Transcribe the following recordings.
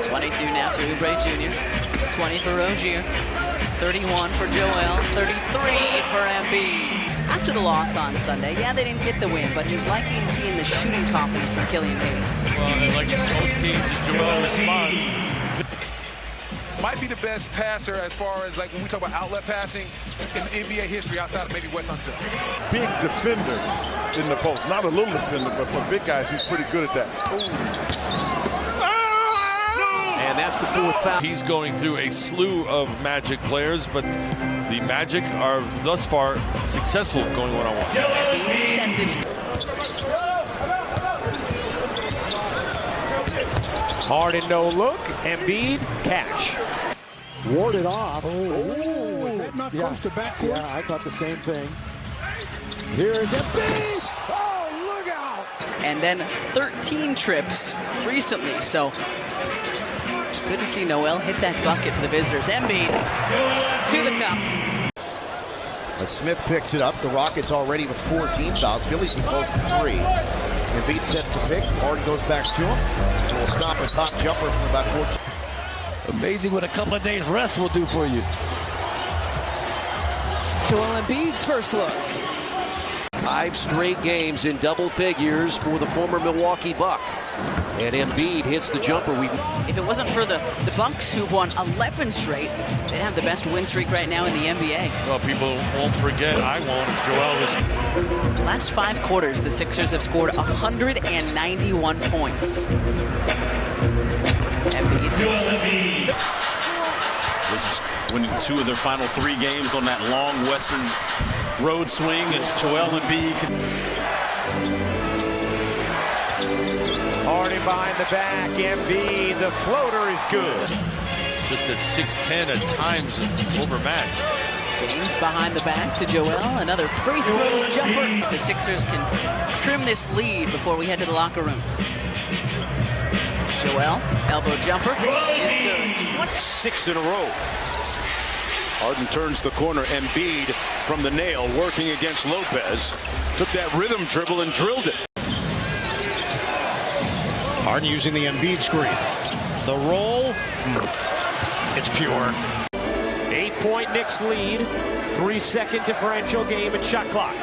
22 now for Oubre Jr., 20 for Rozier, 31 for Joel, 33 for Embiid. After the loss on Sunday, yeah, they didn't get the win, but he's liking seeing the shooting confidence from Killian Hayes. Well, like most teams, Joel responds. Might be the best passer as far as, like, when we talk about outlet passing in NBA history outside of maybe Wes Unseld. Big defender in the post. Not a little defender, but for big guys, he's pretty good at that. And that's the fourth foul. He's going through a slew of Magic players, but the Magic are thus far successful going one-on-one. Embiid sets his... Harden no look. Embiid cash. Warded off. Was that not close to backcourt? Yeah, I thought the same thing. Here's Embiid. Oh, look out! And then 13 trips recently, so good to see Noel hit that bucket for the visitors. Embiid to the cup. As Smith picks it up, the Rockets already with 14 fouls. Phillies with both 3. Embiid sets the pick. Harden goes back to him. And will stop a top jumper from about 14. Amazing what a couple of days rest will do for you. Joel Embiid's first look. 5 straight games in double figures for the former Milwaukee Buck. And Embiid hits the jumper. If it wasn't for the Bucks, who've won 11 straight, they'd have the best win streak right now in the NBA. Well, people won't forget, I won't, if Joel was... Last 5 quarters, the Sixers have scored 191 points. Embiid. This is winning 2 of their final 3 games on that long Western road swing as Joel Embiid. Harden behind the back. Embiid, the floater is good. Just at 6'10", at times overmatched. James behind the back to Joel. Another free throw jumper. The Sixers can trim this lead before we head to the locker rooms. Joel, elbow jumper is good. 6 in a row. Harden turns the corner. Embiid from the nail, working against Lopez. Took that rhythm dribble and drilled it. Harden using the Embiid screen. The roll. It's pure. 8-point Knicks lead. 3-second differential game and shot clock.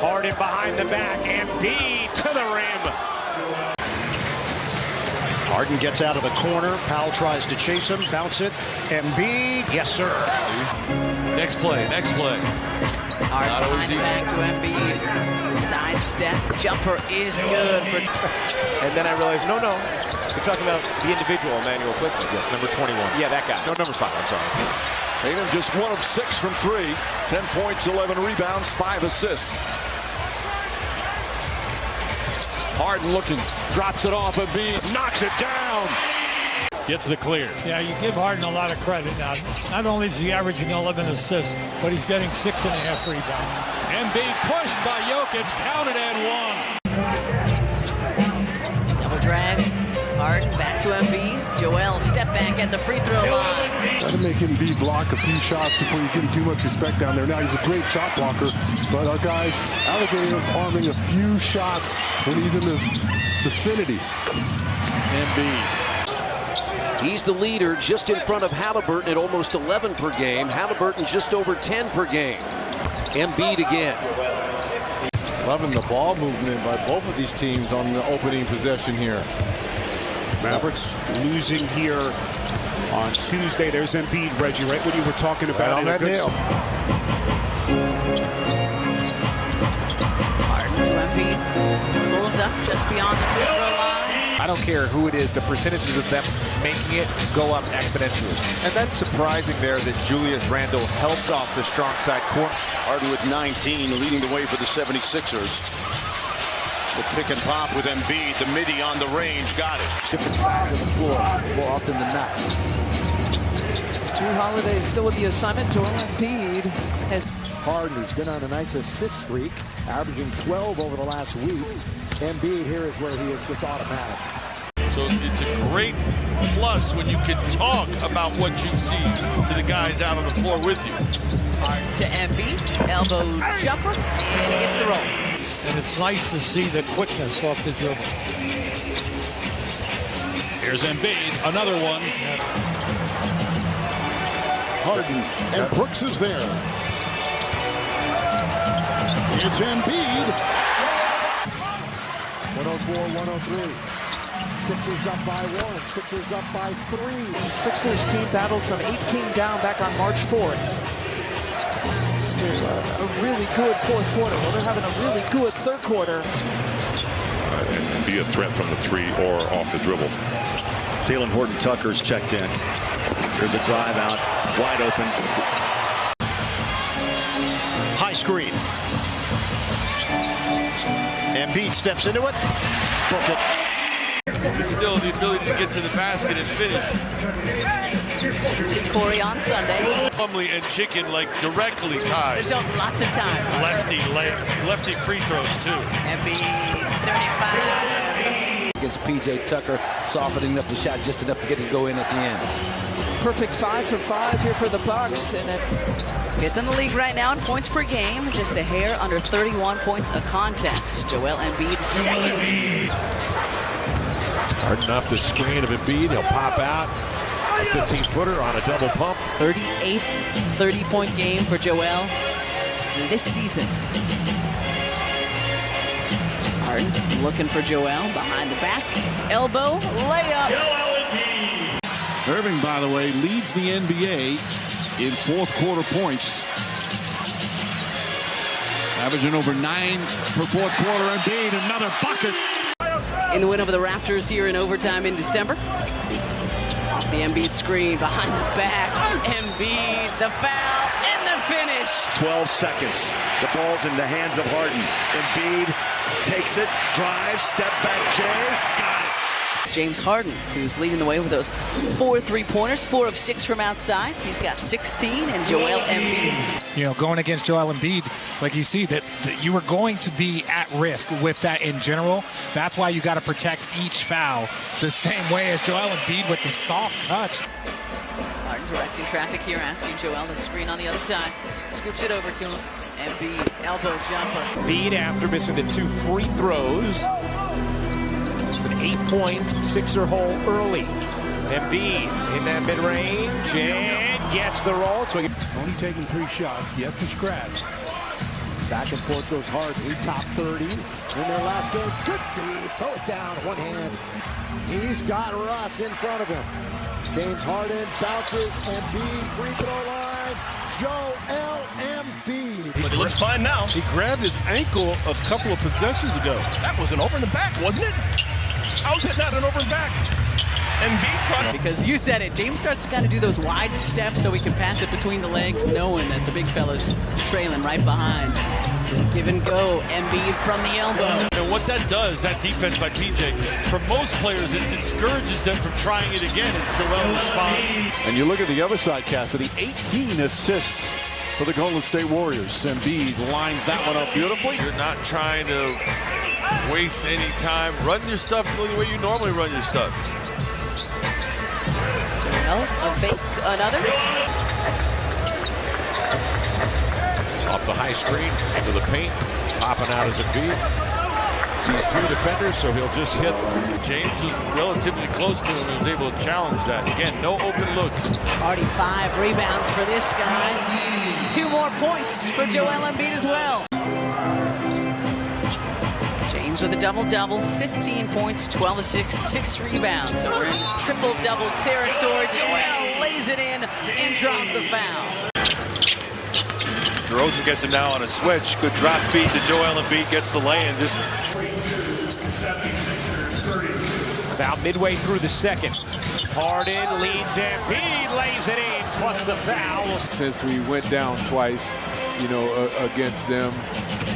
Harden behind the back. Embiid to the rim. Harden gets out of the corner. Powell tries to chase him. Bounce it. Embiid. Yes, sir. Next play, next play. Harden behind the back to Embiid. Side step jumper is good for... And then I realized, no. We're talking about the individual, Emmanuel Quickly. Yes, number 21. Yeah, that guy. No, number 5, I'm sorry. Tatum just 1 of 6 from 3. 10 points, 11 rebounds, 5 assists. Harden looking, drops it off, Embiid knocks it down. Gets the clear. Yeah, you give Harden a lot of credit now. Not only is he averaging 11 assists, but he's getting 6.5 rebounds. Embiid pushed by Jokic, counted and 1. Double drag. Harden back to Embiid. Joel step back at the free throw line. Try to make Embiid block a few shots before you give him too much respect down there. Now he's a great shot blocker, but our guys, Alligator arming a few shots when he's in the vicinity. Embiid. He's the leader just in front of Halliburton at almost 11 per game. Halliburton just over 10 per game. Embiid again. Loving the ball movement by both of these teams on the opening possession here. Mavericks losing here on Tuesday. There's Embiid, Reggie, right when you were talking about on that nail. Harden to Embiid. Pulls up just beyond the free throw line. I don't care who it is, the percentages of them making it go up exponentially. And that's surprising there that Julius Randle helped off the strong side corner. Harden with 19, leading the way for the 76ers. The pick and pop with Embiid, the midi on the range, got it. Different sides of the floor more often than not. Drew Holiday is still with the assignment. Joel Embiid has... Harden, who's been on a nice assist streak, averaging 12 over the last week. Embiid here is where he is just automatic. So it's a great plus when you can talk about what you see to the guys out on the floor with you. To Embiid, elbow jumper, and he gets the roll. And it's nice to see the quickness off the dribble. Here's Embiid, another one. Harden, and Brooks is there. It's Embiid. 104-103. Sixers up by 1. Sixers up by 3. Sixers team battled from 18 down back on March 4th. Still a really good fourth quarter. Well, they're having a really good third quarter. And be a threat from the 3 or off the dribble. Talen Horton-Tucker's checked in. There's a drive out, wide open. High screen. Embiid steps into it. Book it. But still the ability to get to the basket and finish. See Corey on Sunday. Plumlee and Chicken like directly tied. There's lots of time. Lefty free throws too. Embiid, 35. Against PJ Tucker, softening up the shot just enough to get it to go in at the end. Perfect 5 for 5 here for the Bucks. And fifth in the league right now in points per game, just a hair under 31 points a contest. Joel Embiid second. Hard enough to screen of Embiid. He'll pop out. A 15-footer on a double pump. 38th 30-point game for Joel this season. Harden looking for Joel behind the back. Elbow layup. Irving, by the way, leads the NBA in fourth quarter points. Averaging over 9 per fourth quarter. Embiid, another bucket. In the win over the Raptors here in overtime in December. Off the Embiid screen, behind the back. Embiid, the foul, and the finish. 12 seconds. The ball's in the hands of Harden. Embiid takes it, drives, step back, Jay. Got it. James Harden, who's leading the way with those 4 3-pointers, 4 of 6 from outside. He's got 16, and Joel Embiid. You know, going against Joel Embiid, like you see, that you are going to be at risk with that in general. That's why you got to protect each foul the same way as Joel Embiid with the soft touch. Harden directing traffic here, asking Joel to screen on the other side. Scoops it over to him. Embiid, elbow jumper. Embiid after missing the 2 free throws. It's an 8-point Sixer hole early. Embiid in that mid-range and gets the roll. So only taking 3 shots, yet to scratch. Back and forth goes Harden. He top 30 in their last game. Good feed. Throw it down. One hand. He's got Russ in front of him. James Harden bounces. Embiid free throw line. Joel Embiid. But it looks fine now. He grabbed his ankle a couple of possessions ago. That was an over in the back, wasn't it? How is it not an over and back? Embiid crossed. Because you said it, James starts to kind of do those wide steps so he can pass it between the legs, knowing that the big fella's trailing right behind. Give and go, Embiid from the elbow. And what that does, that defense by PJ, for most players, it discourages them from trying it again as Joel responds. And you look at the other side, Cassidy, 18 assists for the Golden State Warriors. Embiid lines that one up beautifully. You're not trying to waste any time. Run your stuff the way you normally run your stuff. Joel, a fake, another. Off the high screen, into the paint, popping out as Embiid. Sees 3 defenders, so he'll just hit. James was relatively close to him and was able to challenge that. Again, no open looks. Already 5 rebounds for this guy. 2 more points for Joel Embiid as well. James with a double-double, 15 points, 12 assists, 6 rebounds. So we're in triple-double territory. Joel lays it in and draws the foul. DeRozan gets him now on a switch. Good drop feed to Joel Embiid, gets the lay-in. Just about midway through the second. Harden leads Embiid, lays it in, plus the foul. Since we went down twice, you know, against them,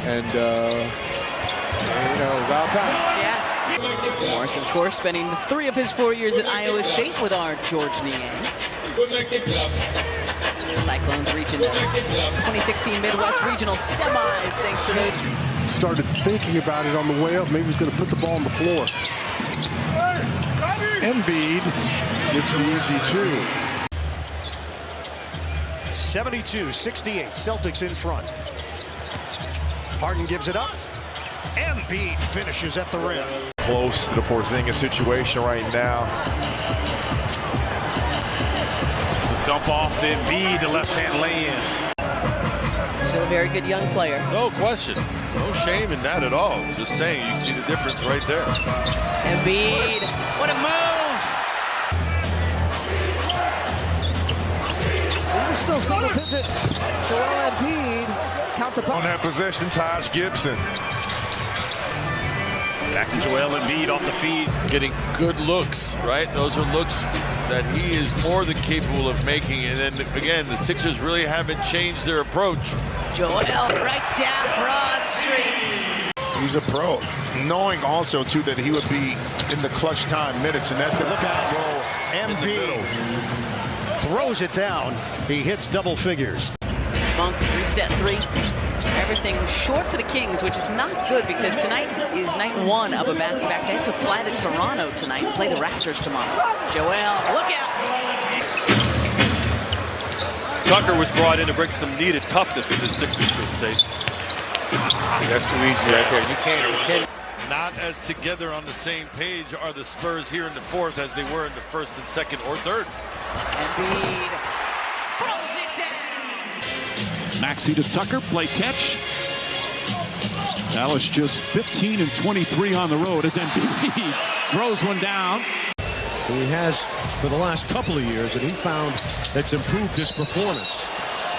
and you know, about time. Yeah. Morris, of course, spending 3 of his 4 years at Iowa State with our George Niang. Cyclones reaching the 2016 Midwest Regional Semis thanks to those. Started thinking about it on the way up. Maybe he's going to put the ball on the floor. Embiid gets the easy 2. 72-68. Celtics in front. Harden gives it up. Embiid finishes at the rim. Close to the Porzingis situation right now. It's a dump off to Embiid, the left-hand lay-in. Still a very good young player. No question. No shame in that at all. Just saying, you see the difference right there. Embiid, what a move! Even still single digits. Joel Embiid, count the On that possession, Taj Gibson. Back to Joel Embiid off the feed. Getting good looks, right? Those are looks that he is more than capable of making. And then, again, the Sixers really haven't changed their approach. Joel right down Broad Street. He's a pro, knowing also, too, that he would be in the clutch time minutes, and that's the Look out, roll. Embiid throws it down. He hits double figures. Monk, reset three. Everything short for the Kings, which is not good because tonight is night one of a back-to-back. They have to fly to Toronto tonight and play the Raptors tomorrow. Joel, look out! Tucker was brought in to bring some needed toughness to the Sixers group stage. That's too easy right there. You can't. Not as together on the same page are the Spurs here in the fourth as they were in the first and second or third. Embiid throws it down. Maxey to Tucker, play catch. Dallas just 15 and 23 on the road as Embiid throws one down. He has for the last couple of years, and he found that's improved his performance.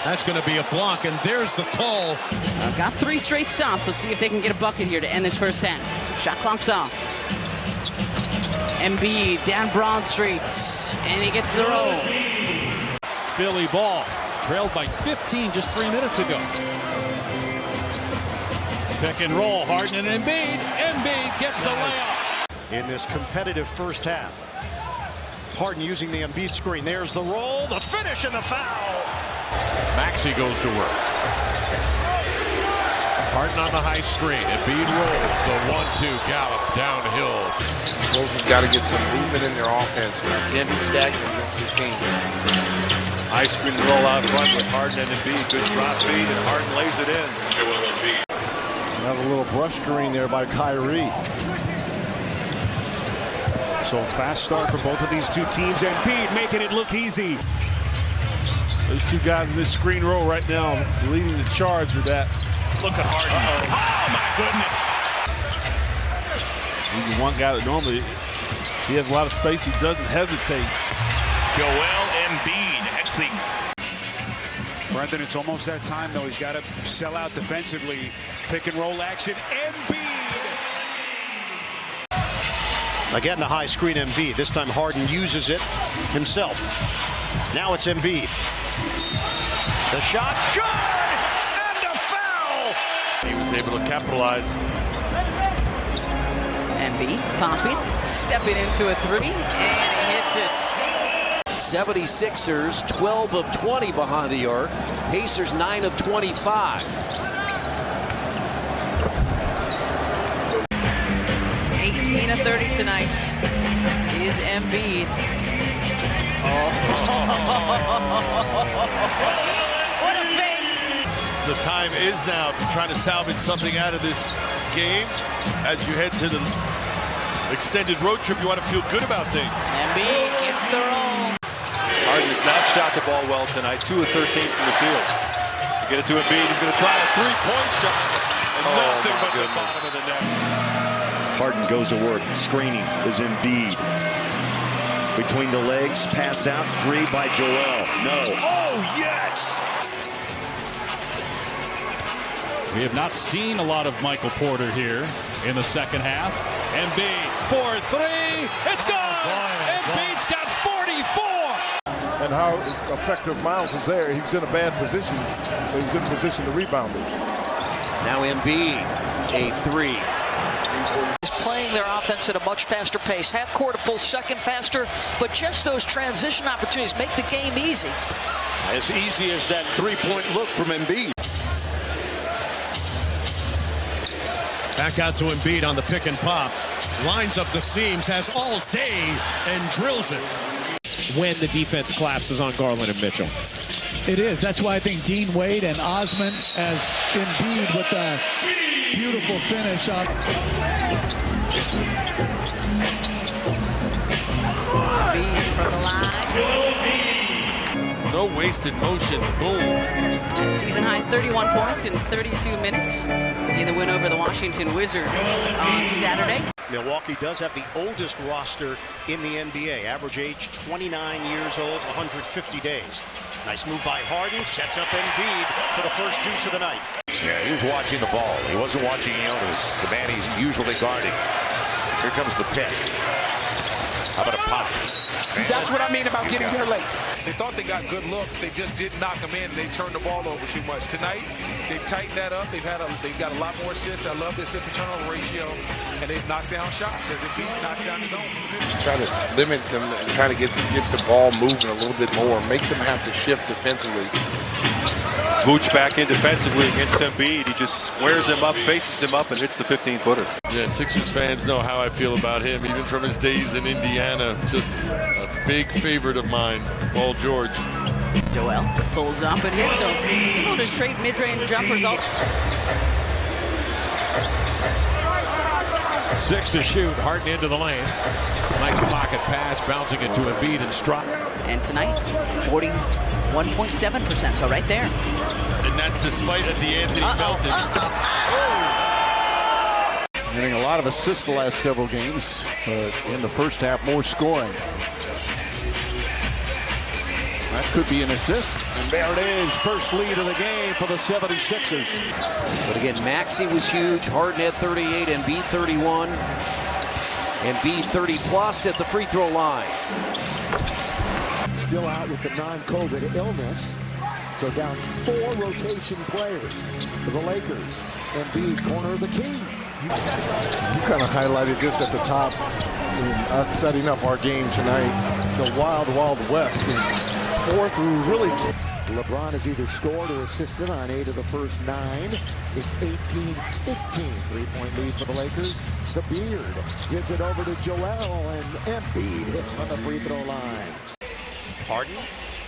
That's going to be a block, and there's the call. Got 3 straight stops. Let's see if they can get a bucket here to end this first half. Shot clock's off. Embiid down Broad Street, and he gets the roll. Philly ball, trailed by 15 just 3 minutes ago. Pick and roll, Harden and Embiid. Embiid gets the layup. In this competitive first half. Harden using the Embiid screen. There's the roll, the finish, and the foul. Maxey goes to work. Harden on the high screen. Embiid rolls the 1-2 gallop downhill. Bulls have got to get some movement in their offense. Can't be stagnant against this team. High screen roll out front with Harden and Embiid. Good drop feed, and Harden lays it in. Have a little brush screen there by Kyrie. So fast start for both of these two teams. Embiid making it look easy. Those two guys in this screen roll right now leading the charge with that. Look at Harden. Oh, my goodness. He's the one guy that normally, he has a lot of space. He doesn't hesitate. Joel Embiid actually. Brendan, it's almost that time, though. He's got to sell out defensively. Pick and roll action. Embiid. Again, the high screen Embiid. This time Harden uses it himself. Now it's Embiid. The shot, good! And a foul! He was able to capitalize. Embiid popping, stepping into a 3, and he hits it. 76ers 12 of 20 behind the arc. Pacers 9 of 25. 18 of 30 tonight is Embiid. What a fake! The time is now for trying to salvage something out of this game. As you head to the extended road trip, you want to feel good about things. Embiid gets the roll. Harden has not shot the ball well tonight. 2 of 13 from the field. Get it to Embiid. He's going to try a 3-point shot. And nothing but the bottom of the net. Harden goes to work. Screening is Embiid. Between the legs, pass out, 3 by Joel. No. Oh, yes! We have not seen a lot of Michael Porter here in the second half. Embiid for 3. It's gone! Embiid's got 44! And how effective Miles was there. He was in a bad position, so he was in position to rebound it. Now Embiid, a 3. Is playing their offense at a much faster pace. Half court, a full second faster, but just those transition opportunities make the game easy. As easy as that 3-point look from Embiid. Back out to Embiid on the pick and pop. Lines up the seams, has all day, and drills it. When the defense collapses on Garland and Mitchell. It is. That's why I think Dean Wade and Osman as Embiid with the Beautiful finish on. Embiid from the line. No wasted motion. Boom. Season high 31 points in 32 minutes in the win over the Washington Wizards on Saturday. Milwaukee does have the oldest roster in the NBA. Average age 29 years old, 150 days. Nice move by Harden. Sets up Embiid for the first deuce of the night. Yeah, he was watching the ball. He wasn't watching Jonas, the man he's usually guarding. Here comes the pick. How about a pop? See, that's what I mean about getting there late. They thought they got good looks. They just didn't knock them in. They turned the ball over too much. Tonight, they've tightened that up. They've got a lot more assists. I love this assist-to-turnover ratio. And they've knocked down shots as Embiid knocks down his own. Try to limit them and try to get the ball moving a little bit more. Make them have to shift defensively. Vooch back in defensively against Embiid. He just squares him up, faces him up, and hits the 15-footer. Yeah, Sixers fans know how I feel about him, even from his days in Indiana. Just a big favorite of mine, Paul George. Joel pulls up and hits him. People just trade mid-range jumpers all. 6 to shoot. Harden into the lane. Nice pocket pass, bouncing it to Embiid and strike. And tonight, 41.7%, so right there. And that's despite the Anthony Melton. Getting a lot of assists the last several games. In the first half, more scoring. That could be an assist. And there it is. First lead of the game for the 76ers. But again, Maxey was huge. Harden had 38, Embiid 31. Embiid 30-plus at the free throw line. Still out with the non-COVID illness. So down 4 rotation players for the Lakers. Embiid, corner of the key. You kind of highlighted this at the top in us setting up our game tonight. The wild, wild west. And 4 through really. LeBron has either scored or assisted on 8 of the first 9. It's 18-15. 3-point lead for the Lakers. The Beard gives it over to Joel, and Embiid hits from the free throw line. Harden,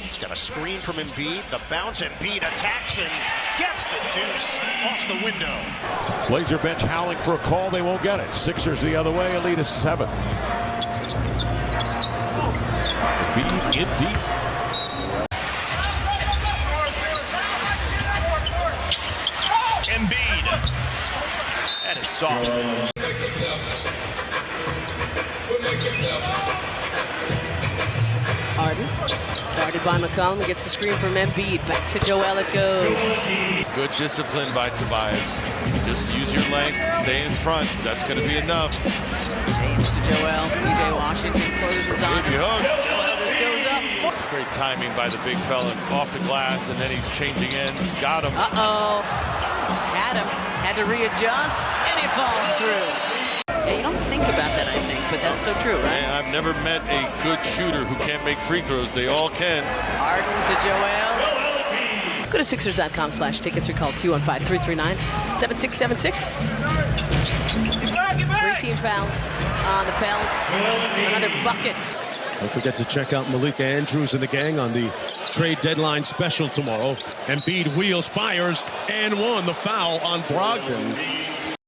he's got a screen from Embiid. The bounce, Embiid attacks and gets the deuce off the window. Blazer bench howling for a call. They won't get it. Sixers the other way. A lead of 7. Embiid in deep. Embiid. That is soft. Harden, guarded by McCollum, gets the screen from Embiid. Back to Joel it goes. Good discipline by Tobias. You just use your length, stay in front. That's going to be enough. James to Joel. PJ Washington closes on him. Joel just goes up. Great timing by the big fella off the glass, and then he's changing ends. Got him. Uh-oh. Had him. Had to readjust, and he falls through. Yeah, you don't think about that, I think, but that's so true, right? Man, I've never met a good shooter who can't make free throws. They all can. Harden to Joel. Go to Sixers.com/tickets or call 215-339-7676. 3 team fouls on the Pels. Another bucket. Don't forget to check out Malika Andrews and the gang on the trade deadline special tomorrow. Embiid wheels, fires, and 1. The foul on Brogdon.